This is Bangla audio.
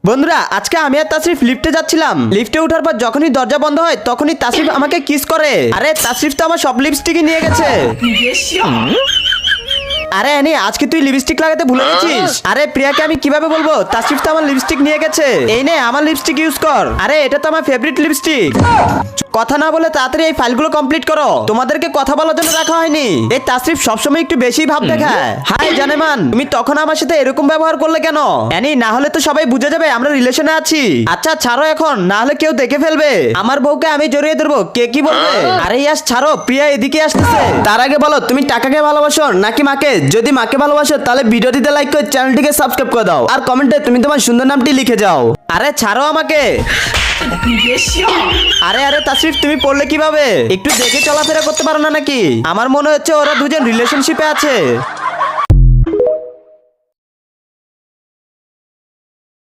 বন্ধুরা আজকে আমি আর তাসরিফ লিফটে যাচ্ছিলাম। লিফটে ওঠার পর যখনই দরজা বন্ধ হয় তখনই তাসরিফ আমাকে কিস করে। আরে তাসরিফ তো আমার সব লিপস্টিকই নিয়ে গেছে। আরে অ্যানি আজকে তুই লিপস্টিক লাগাতে ভুলে গেছিস। আরে প্রিয়াকে আমি কিভাবে বলবো তাসরিফ তো আমার লিপস্টিক নিয়ে গেছে। এই নে আমার লিপস্টিক ইউজ কর। আরে এটা তো আমার ফেভারিট লিপস্টিক। কথা না বলে তাড়াতাড়ি এই ফাইলগুলো কমপ্লিট করো। তোমাদেরকে কথা বলার জন্য রাখা হয়নি। এই তাসরিফ সবসময় একটু বেশি ভাব দেখায়। হাই জানেমান, তুমি তখন আমার সাথে এরকম ব্যবহার করলে কেন? অ্যানি না হলে তো সবাই বুঝে যাবে আমরা রিলেশনে আছি। আচ্ছা ছাড়ো এখন, না হলে কেউ দেখে ফেলবে। আমার বউকে আমি জড়িয়ে ধরবো, কে কি বলবে? আরে ইয়াস ছাড়ো, প্রিয়া এদিকে আসতেছে। তার আগে বলো তুমি টাকাকে ভালোবাসো নাকি মাকে? যদি মাকে ভালোবাসো তাহলে ভিডিওটিতে লাইক করে চ্যানেলটিকে সাবস্ক্রাইব করে দাও আর কমেন্টে তুমি তোমার সুন্দর নামটি লিখে যাও। আরে ছাড়ো আমাকে। আরে আরে তাসরিফ তুমি পড়লে কিভাবে? একটু দেখে চলাফেরা করতে পারো না নাকি? আমার মনে হচ্ছে ওরা দুজন রিলেশনশিপে আছে।